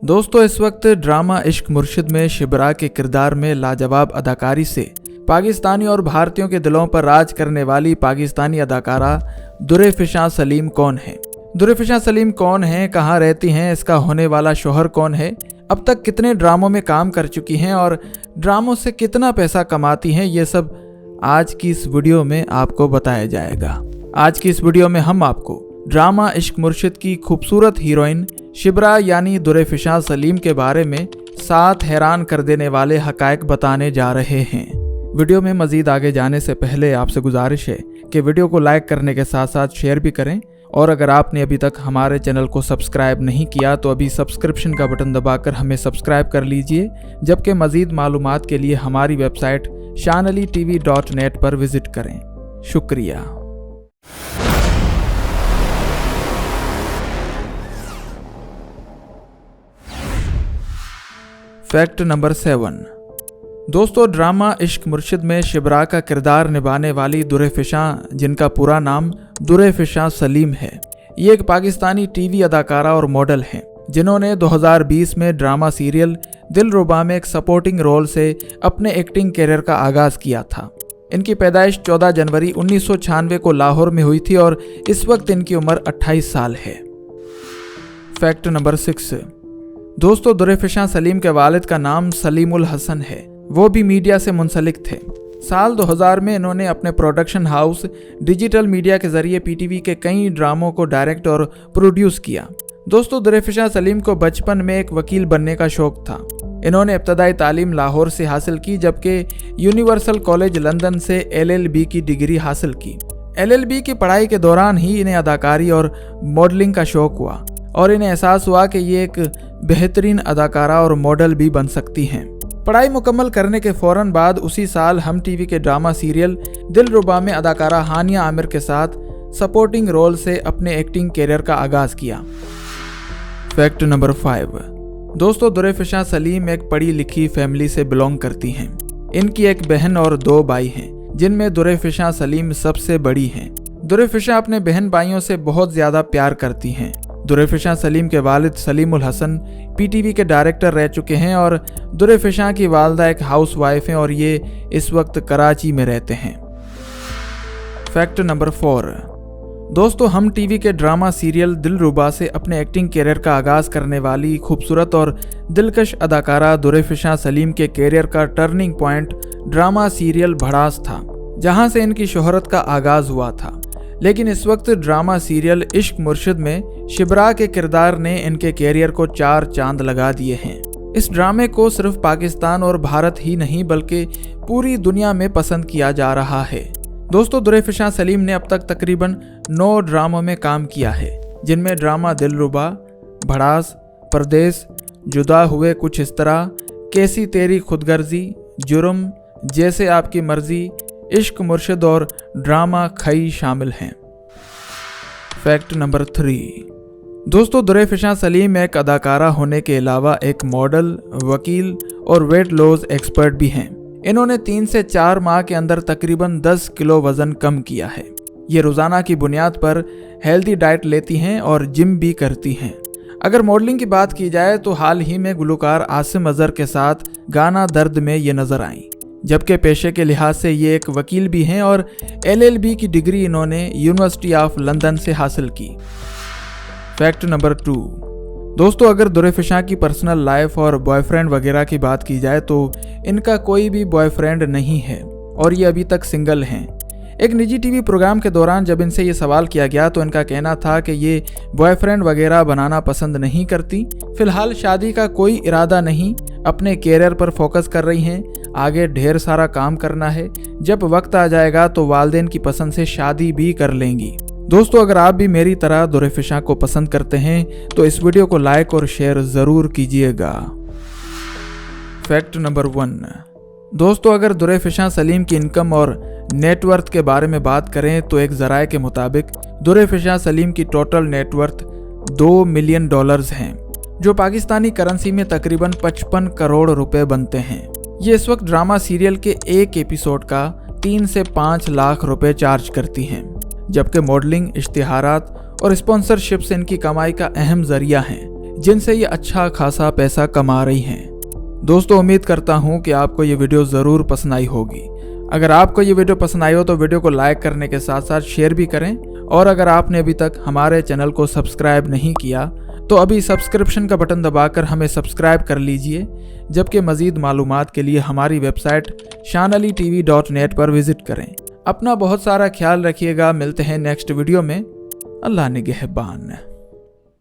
दोस्तों इस वक्त ड्रामा इश्क मुर्शिद में शिब्रा के किरदार में लाजवाब अदाकारी से पाकिस्तानी और भारतीयों के दिलों पर राज करने वाली पाकिस्तानी अदाकारा दुरेफिशां सलीम कौन है। दुरेफिशां सलीम कौन है, कहाँ रहती हैं, इसका होने वाला शौहर कौन है, अब तक कितने ड्रामों में काम कर चुकी हैं और ड्रामों से कितना पैसा कमाती हैं, ये सब आज की इस वीडियो में आपको बताया जाएगा। आज की इस वीडियो में हम आपको ड्रामा इश्क मुर्शिद की खूबसूरत हीरोइन शिब्रा यानी दुरेफिशां सलीम के बारे में 7 हैरान कर देने वाले हकायक बताने जा रहे हैं। वीडियो में मजीद आगे जाने से पहले आपसे गुजारिश है कि वीडियो को लाइक करने के साथ साथ शेयर भी करें, और अगर आपने अभी तक हमारे चैनल को सब्सक्राइब नहीं किया तो अभी सब्सक्रिप्शन का बटन दबाकर हमें सब्सक्राइब कर लीजिए, जबकि मजीद मालूमात के लिए हमारी वेबसाइट shanalitv.net पर विजिट करें। शुक्रिया। Fact number 7। दोस्तों ड्रामा इश्क मुर्शिद में शिब्रा का किरदार निभाने वाली दुरेफिशां, जिनका पूरा नाम दुरेफिशां सलीम है, ये एक पाकिस्तानी टीवी अदाकारा और मॉडल हैं, जिन्होंने 2020 में ड्रामा सीरियल दिलरुबा में एक सपोर्टिंग रोल से अपने एक्टिंग कैरियर का आगाज किया था। इनकी पैदाइश 14 जनवरी 1996 को लाहौर में हुई थी और इस वक्त इनकी उम्र 28 साल है। Fact number 6। दोस्तों दुरेफिशां सलीम के वालिद का नाम सलीमुल हसन है, वो भी मीडिया से मुंसलिक थे। साल 2000 में इन्होंने अपने प्रोडक्शन हाउस डिजिटल मीडिया के जरिए पीटीवी के कई ड्रामों को डायरेक्ट और प्रोड्यूस किया। दोस्तों दुरेफिशां सलीम को बचपन में एक वकील बनने का शौक था। इन्होंने इब्तदाई तालीम लाहौर से हासिल की, जबकि यूनिवर्सल कॉलेज लंदन से LLB की डिग्री हासिल की। LLB की पढ़ाई के दौरान ही इन्हें अदाकारी और मॉडलिंग का शौक हुआ और इन्हें एहसास हुआ कि ये एक बेहतरीन अदाकारा और मॉडल भी बन सकती हैं। पढ़ाई मुकम्मल करने के फौरन बाद उसी साल हम टीवी के ड्रामा सीरियल दिलरुबा में अदाकारा हानिया आमिर के साथ सपोर्टिंग रोल से अपने एक्टिंग कैरियर का आगाज किया। Fact number 5। दोस्तों दुरेफिशां सलीम एक पढ़ी लिखी फैमिली से बिलोंग करती हैं। इनकी एक बहन और 2 भाई हैं, जिनमें दुरेफिशां सलीम सबसे बड़ी हैं। दुरेफिशां अपने बहन भाइयों से बहुत ज़्यादा प्यार करती हैं। दुरेफिशां सलीम के वालिद सलीमुल हसन पीटीवी के डायरेक्टर रह चुके हैं और दुरेफिशां की वालदा एक हाउस वाइफ हैं और ये इस वक्त कराची में रहते हैं। Fact number 4। दोस्तों हम टीवी के ड्रामा सीरियल दिलरुबा से अपने एक्टिंग कैरियर का आगाज करने वाली खूबसूरत और दिलकश अदाकारा दुरेफिशां सलीम के कैरियर का टर्निंग पॉइंट ड्रामा सीरियल भड़ास था, जहां से इनकी शोहरत का आगाज हुआ था। लेकिन इस वक्त ड्रामा सीरियल इश्क मुर्शिद में शिब्रा के किरदार ने इनके कैरियर को 4 चांद लगा दिए हैं। इस ड्रामे को सिर्फ पाकिस्तान और भारत ही नहीं बल्कि पूरी दुनिया में पसंद किया जा रहा है। दोस्तों दुरेफिशां सलीम ने अब तक तकरीबन 9 ड्रामों में काम किया है, जिनमें ड्रामा दिलरुबा, भड़ास, परदेस, जुदा हुए कुछ इस तरह, कैसी तेरी खुदगर्जी, जुर्म, जैसे आपकी मर्जी, इश्क मुर्शिद और ड्रामा खई शामिल हैं। Fact number 3। दोस्तों दुरेफिशां सलीम एक अदाकारा होने के अलावा एक मॉडल, वकील और वेट लॉस एक्सपर्ट भी हैं। इन्होंने 3 से 4 माह के अंदर तकरीबन 10 किलो वजन कम किया है। ये रोज़ाना की बुनियाद पर हेल्दी डाइट लेती हैं और जिम भी करती हैं। अगर मॉडलिंग की बात की जाए तो हाल ही में गुलकार आसिम अजहर के साथ गाना दर्द में ये नजर आईं, जबकि पेशे के लिहाज से ये एक वकील भी हैं और LLB की डिग्री इन्होंने यूनिवर्सिटी ऑफ लंदन से हासिल की। Fact number 2। दोस्तों अगर दुरेफिशां की पर्सनल लाइफ और बॉयफ्रेंड वगैरह की बात की जाए तो इनका कोई भी बॉयफ्रेंड नहीं है और ये अभी तक सिंगल हैं। एक निजी टीवी प्रोग्राम के दौरान जब इनसे ये सवाल किया गया तो इनका कहना था कि ये बॉयफ्रेंड वगैरह बनाना पसंद नहीं करती, फिलहाल शादी का कोई इरादा नहीं, अपने कैरियर पर फोकस कर रही हैं, आगे ढेर सारा काम करना है, जब वक्त आ जाएगा तो वालिदैन की पसंद से शादी भी कर लेंगी। दोस्तों अगर आप भी मेरी तरह दुरेफिशां को पसंद करते हैं तो इस वीडियो को लाइक और शेयर ज़रूर कीजिएगा। Fact number 1। दोस्तों अगर दुरेफिशां सलीम की इनकम और नेटवर्थ के बारे में बात करें तो एक ज़राए के मुताबिक दुरेफिशां सलीम की टोटल नेटवर्थ $2 मिलियन हैं, जो पाकिस्तानी करेंसी में तकरीबन 55 करोड़ रुपए बनते हैं। ये इस वक्त ड्रामा सीरियल के एक एपिसोड का 3 से 5 लाख रुपए चार्ज करती हैं, जबकि मॉडलिंग, इश्तिहारात और स्पॉन्सरशिप से इनकी कमाई का अहम जरिया हैं, जिनसे ये अच्छा खासा पैसा कमा रही हैं। दोस्तों उम्मीद करता हूँ कि आपको ये वीडियो ज़रूर पसंद आई होगी। अगर आपको ये वीडियो पसंद आई हो तो वीडियो को लाइक करने के साथ साथ शेयर भी करें, और अगर आपने अभी तक हमारे चैनल को सब्सक्राइब नहीं किया तो अभी सब्सक्रिप्शन का बटन दबाकर हमें सब्सक्राइब कर लीजिए, जबकि मज़ीद मालूमात के लिए हमारी वेबसाइट shanalitv.net पर विज़िट करें। अपना बहुत सारा ख्याल रखिएगा। मिलते हैं नेक्स्ट वीडियो में। अल्लाह निगहबान।